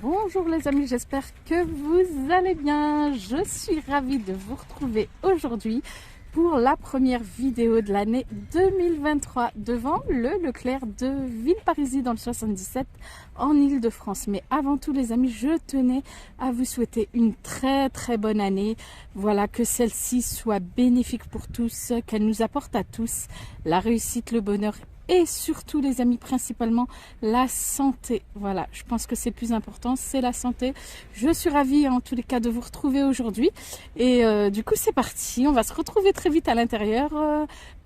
Bonjour les amis, j'espère que vous allez bien. Je suis ravie de vous retrouver aujourd'hui pour la première vidéo de l'année 2023 devant le Leclerc de Villeparisis dans le 77 en Île-de-France. Mais avant tout les amis, je tenais à vous souhaiter une très bonne année. Voilà, que celle-ci soit bénéfique pour tous, qu'elle nous apporte à tous la réussite, le bonheur et surtout les amis, principalement la santé. Voilà, je pense que c'est le plus important, c'est la santé. Je suis ravie en tous les cas de vous retrouver aujourd'hui et du coup c'est parti, on va se retrouver très vite à l'intérieur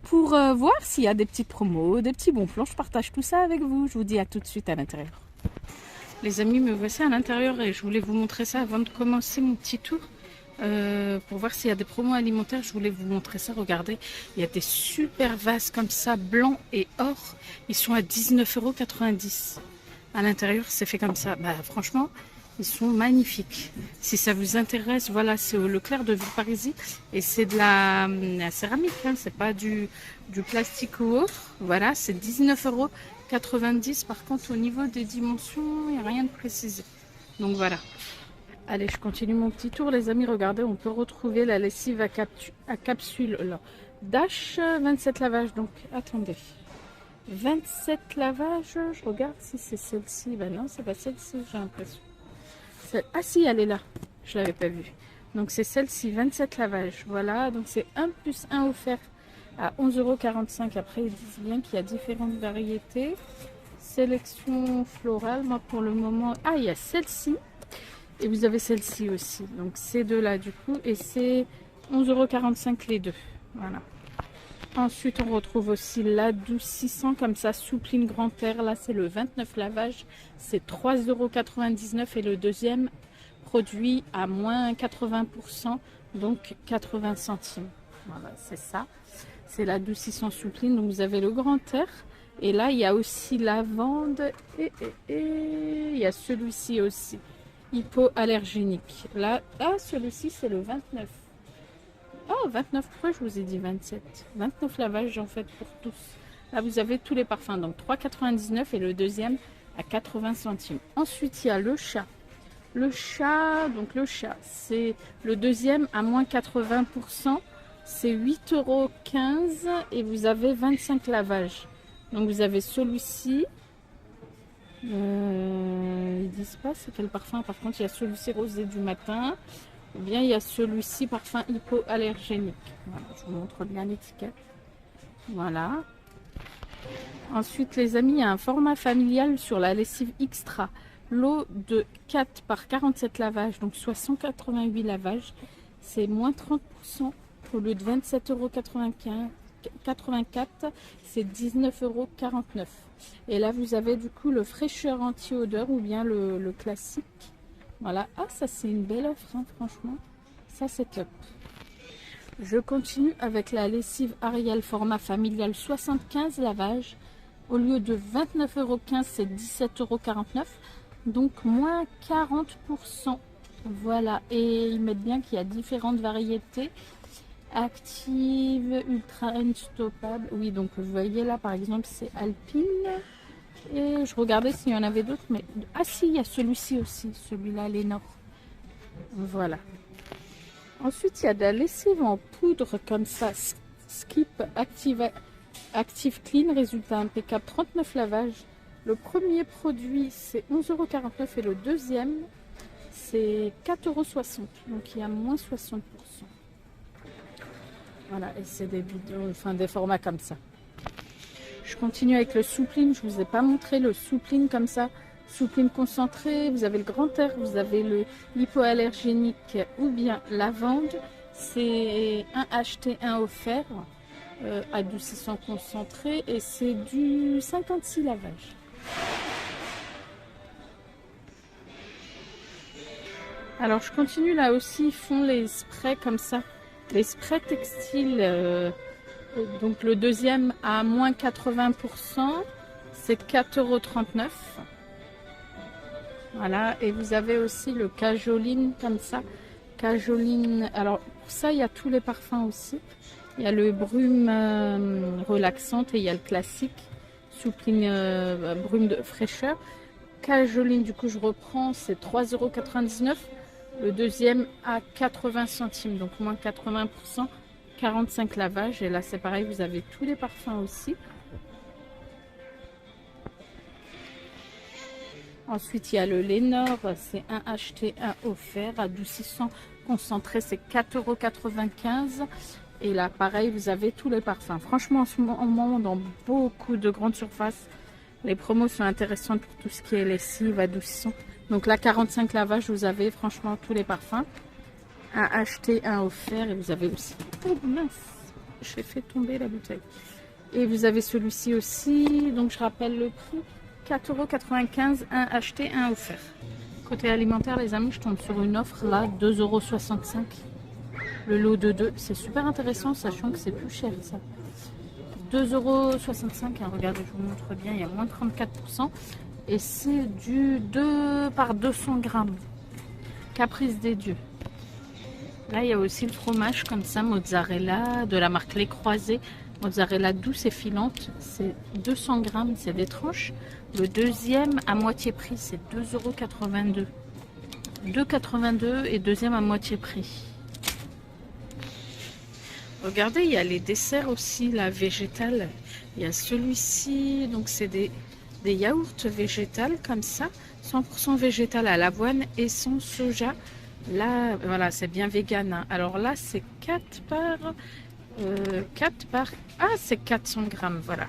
pour voir s'il y a des petites promos, des petits bons plans. Je partage tout ça avec vous, je vous dis à tout de suite à l'intérieur. Les amis, me voici à l'intérieur et je voulais vous montrer ça avant de commencer mon petit tour. Pour voir s'il y a des promos alimentaires, je voulais vous montrer ça. Regardez, il y a des super vases comme ça, blancs et or. Ils sont à 19,90 € à l'intérieur, c'est fait comme ça. Bah, franchement, ils sont magnifiques. Si ça vous intéresse, voilà, c'est au Leclerc de Villeparisis et c'est de la céramique, hein, c'est pas du plastique ou autre. Voilà, c'est 19,90 €. Par contre, au niveau des dimensions, il n'y a rien de précisé. Donc voilà. Allez, je continue mon petit tour, les amis. Regardez, on peut retrouver la lessive à capsule Dash 27 lavages. Donc, attendez. 27 lavages, je regarde si c'est celle-ci. Ben non, c'est pas celle-ci, j'ai l'impression. Ah si, elle est là. Je l'avais pas vue. Donc, c'est celle-ci, 27 lavages. Voilà, donc c'est 1 plus 1 offert à 11,45 €. Après, ils disent bien qu'il y a différentes variétés. Sélection florale, moi pour le moment... Ah, il y a celle-ci. Et vous avez celle-ci aussi. Donc ces deux-là du coup. Et c'est 11,45 € les deux. Voilà. Ensuite on retrouve aussi l'adoucissant comme ça, soupline grand air. Là c'est le 29 lavages. C'est 3,99 € et le deuxième produit à moins 80%. Donc 80 centimes. Voilà, c'est ça. C'est l'adoucissant soupline. Donc vous avez le grand air. Et là il y a aussi lavande. Et il y a celui-ci aussi. Hypoallergénique. Là, celui-ci c'est le 29. Oh, 29, pourquoi je vous ai dit 27? 29 lavages en fait pour tous. Là, vous avez tous les parfums. Donc 3,99 € et le deuxième à 80 centimes. Ensuite, il y a le chat. Le chat, c'est le deuxième à moins 80%. C'est 8,15 € et vous avez 25 lavages. Donc vous avez celui-ci. Ils disent pas c'est quel parfum. Par contre, il y a celui-ci rosé du matin. Ou bien il y a celui-ci parfum hypoallergénique. Voilà, je vous montre bien l'étiquette. Voilà. Ensuite, les amis, il y a un format familial sur la lessive extra. Lot de 4 par 47 lavages, donc 688 lavages. C'est moins 30% au lieu de 27,84 €. C'est 19,49 €. Et là, vous avez du coup le fraîcheur anti-odeur ou bien le classique. Voilà. Ah, ça, c'est une belle offre, hein, franchement. Ça, c'est top. Je continue avec la lessive Ariel format familial 75 lavages. Au lieu de 29,15 €, c'est 17,49 €. Donc, moins 40%. Voilà. Et ils mettent bien qu'il y a différentes variétés. Active, ultra unstoppable. Oui, donc vous voyez là par exemple c'est Alpine. Et je regardais s'il y en avait d'autres, mais ah si, il y a celui-ci aussi, celui-là, Lénore. Voilà. Ensuite, il y a de la lessive en poudre comme ça, Skip Active Clean, résultat impeccable, 39 lavages. Le premier produit c'est 11,49 € et le deuxième c'est 4,60 €. Donc il y a moins 60%. Voilà, et c'est des bidons, enfin des formats comme ça. Je continue avec le soupline. Je vous ai pas montré le soupline comme ça. Soupline concentré. Vous avez le grand air, vous avez le hypoallergénique ou bien lavande. C'est un acheté, un offert. Adoucissant concentré. Et c'est du 56 lavages. Alors je continue là aussi. Ils font les sprays comme ça. Les sprays textiles, donc le deuxième à moins 80%, c'est 4,39 €. Voilà, et vous avez aussi le cajoline comme ça. Cajoline, alors pour ça, il y a tous les parfums aussi. Il y a le brume relaxante et il y a le classique, soupline brume de fraîcheur. cajoline, du coup je reprends, c'est 3,99 €. Le deuxième à 80 centimes, donc moins 80%, 45 lavages. Et là c'est pareil, vous avez tous les parfums aussi. Ensuite il y a le Lénore, c'est un acheté, un offert. Adoucissant concentré, c'est 4,95 €. Et là pareil, vous avez tous les parfums. Franchement en ce moment dans beaucoup de grandes surfaces, les promos sont intéressantes pour tout ce qui est lessive, adoucissant. Donc là, 45 lavages, vous avez franchement tous les parfums. Un acheté, un offert. Et vous avez aussi... Oh mince, j'ai fait tomber la bouteille. Et vous avez celui-ci aussi. Donc je rappelle le prix. 4,95 €, un acheté, un offert. Côté alimentaire, les amis, je tombe sur une offre là, 2,65 €. Le lot de 2. C'est super intéressant, sachant que c'est plus cher ça. 2,65 €, hein, regardez, je vous montre bien, il y a moins de 34%. Et c'est du 2 par 200 grammes. Caprice des dieux. Là, il y a aussi le fromage comme ça, mozzarella, de la marque Les Croisés. Mozzarella douce et filante, c'est 200 grammes, c'est des tranches. Le deuxième à moitié prix, c'est 2,82 €. 2,82 € et deuxième à moitié prix. Regardez, il y a les desserts aussi, la végétale. Il y a celui-ci, donc c'est des yaourts végétales comme ça, 100% végétal à l'avoine et sans soja. Là, voilà, c'est bien vegan, hein. Alors là, c'est 4 par... Ah, c'est 400 grammes, voilà.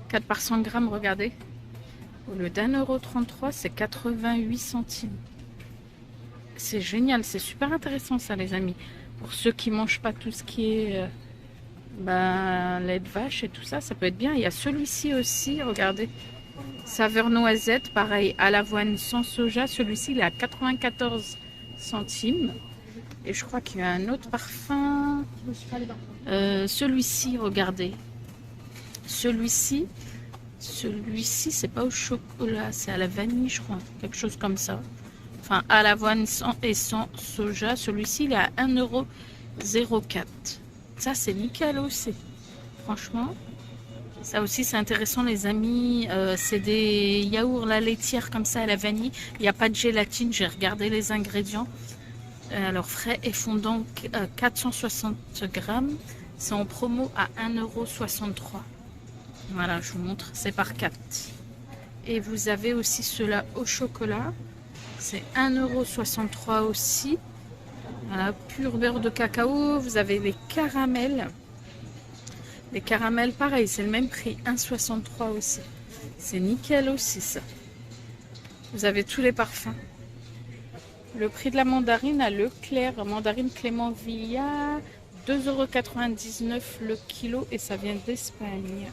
4 par 100 grammes, regardez. Au lieu d'1,33 €, c'est 88 centimes. C'est génial, c'est super intéressant ça, les amis. Pour ceux qui mangent pas tout ce qui est lait de vache et tout ça, ça peut être bien. Il y a celui-ci aussi, regardez. Saveur noisette, pareil, à l'avoine sans soja. Celui-ci, il est à 94 centimes. Et je crois qu'il y a un autre parfum. Celui-ci, regardez. Celui-ci, c'est pas au chocolat, c'est à la vanille, je crois. Quelque chose comme ça. Enfin, à l'avoine et sans soja. Celui-ci, il est à 1,04 €. Ça, c'est nickel aussi. Franchement, ça aussi, c'est intéressant, les amis. C'est des yaourts, la laitière, comme ça, à la vanille. Il n'y a pas de gélatine. J'ai regardé les ingrédients. Alors, frais et fondant, 460 grammes. C'est en promo à 1,63 €. Voilà, je vous montre. C'est par 4. Et vous avez aussi ceux-là au chocolat. C'est 1,63 € aussi. Voilà, pur beurre de cacao. Vous avez les caramels. Les caramels, pareil, c'est le même prix. 1,63 € aussi. C'est nickel aussi, ça. Vous avez tous les parfums. Le prix de la mandarine à Leclerc, mandarine Clément Villa, 2,99 € le kilo et ça vient d'Espagne.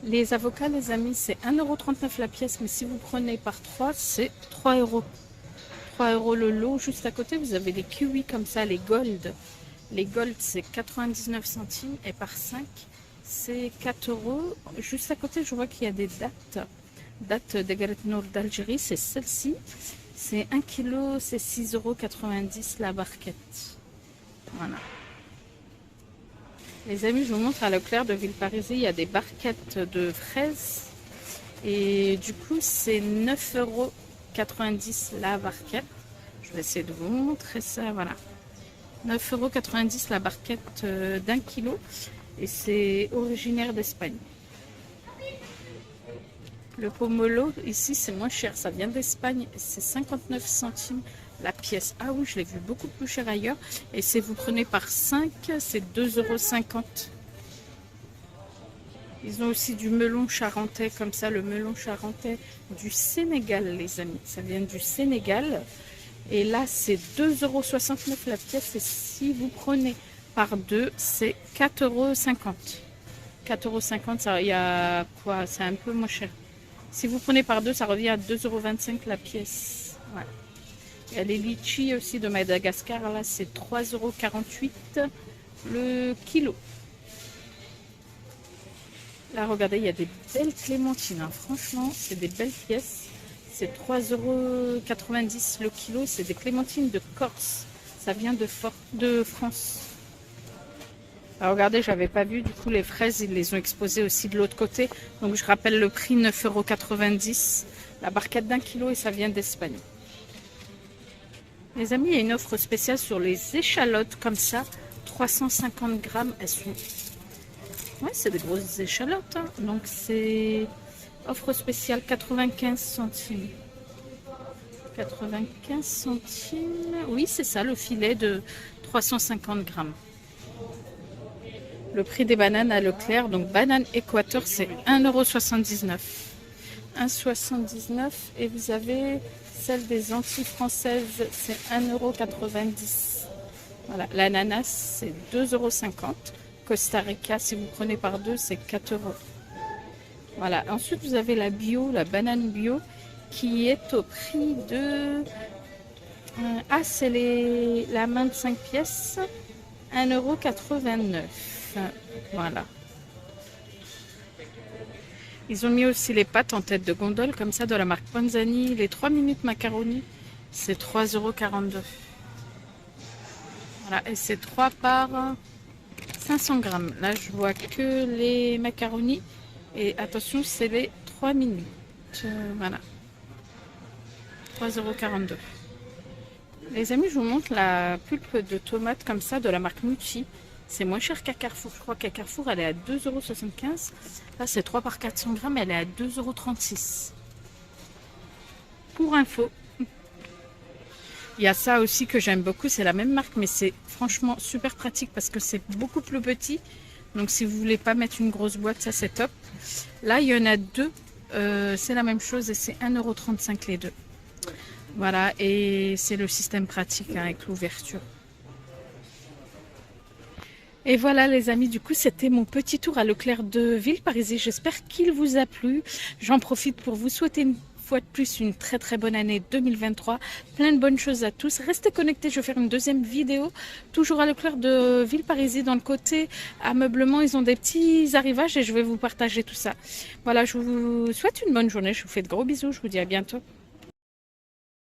Les avocats, les amis, c'est 1,39 € la pièce, mais si vous prenez par 3, c'est 3 €. 3 € le lot. Juste à côté, vous avez les kiwis comme ça, les gold. Les gold, c'est 99 centimes et par 5, c'est 4 €. Juste à côté, je vois qu'il y a des dattes. Date des galettes nord d'Algérie, c'est celle-ci. C'est 1 kg, c'est 6,90 € la barquette. Voilà. Les amis, je vous montre à Leclerc de Villeparisis, il y a des barquettes de fraises. Et du coup, c'est 9,90 € la barquette. Je vais essayer de vous montrer ça, voilà. 9,90 € la barquette d'1 kg. Et c'est originaire d'Espagne. Le pomelo, ici, c'est moins cher. Ça vient d'Espagne. C'est 59 centimes la pièce. Ah oui, je l'ai vu beaucoup plus cher ailleurs. Et si vous prenez par 5, c'est 2,50 €. Ils ont aussi du melon charentais, comme ça, le melon charentais du Sénégal, les amis. Ça vient du Sénégal. Et là, c'est 2,69 € la pièce. Et si vous prenez par 2, c'est 4,50 €. 4,50 €, il y a quoi? C'est un peu moins cher. Si vous prenez par 2, ça revient à 2,25 € la pièce. Ouais. Il y a les litchis aussi de Madagascar. Là, c'est 3,48 € le kilo. Là, regardez, il y a des belles clémentines. Hein. Franchement, c'est des belles pièces. C'est 3,90 € le kilo. C'est des clémentines de Corse. Ça vient de France. Alors regardez, j'avais pas vu, du coup les fraises, ils les ont exposées aussi de l'autre côté. Donc je rappelle le prix, 9,90 €. La barquette d'1 kilo et ça vient d'Espagne. Les amis, il y a une offre spéciale sur les échalotes comme ça. 350 grammes, elles sont... Ouais, c'est des grosses échalotes. Hein. Donc c'est offre spéciale 95 centimes. 95 centimes. Oui, c'est ça, le filet de 350 grammes. Le prix des bananes à Leclerc, donc banane Équateur, c'est 1,79 €. 1,79 € et vous avez celle des Antilles françaises, c'est 1,90 €. Voilà, l'ananas, c'est 2,50 €. Costa Rica, si vous prenez par deux, c'est 4 €. Voilà, ensuite vous avez la bio, la banane bio, qui est au prix de... Ah, c'est la main de 5 pièces, 1,89 €. Voilà. Ils ont mis aussi les pâtes en tête de gondole, comme ça, de la marque Panzani. Les 3 minutes macaroni, c'est 3,42 €. Voilà, et c'est 3 par 500 grammes. Là, je vois que les macaronis. Et attention, c'est les 3 minutes. Voilà. 3,42 €. Les amis, je vous montre la pulpe de tomate comme ça de la marque Mucci. C'est moins cher qu'à Carrefour. Je crois qu'à Carrefour, elle est à 2,75 €. Là, c'est 3 par 400 grammes. Elle est à 2,36 €. Pour info. Il y a ça aussi que j'aime beaucoup. C'est la même marque, mais c'est franchement super pratique parce que c'est beaucoup plus petit. Donc, si vous voulez pas mettre une grosse boîte, ça, c'est top. Là, il y en a deux. C'est la même chose et c'est 1,35 € les deux. Voilà, et c'est le système pratique hein, avec l'ouverture. Et voilà les amis, du coup c'était mon petit tour à Leclerc de Villeparisis. J'espère qu'il vous a plu. J'en profite pour vous souhaiter une fois de plus une très très bonne année 2023. Plein de bonnes choses à tous. Restez connectés, je vais faire une deuxième vidéo. Toujours à Leclerc de Villeparisis, dans le côté ameublement, ils ont des petits arrivages et je vais vous partager tout ça. Voilà, je vous souhaite une bonne journée. Je vous fais de gros bisous, je vous dis à bientôt.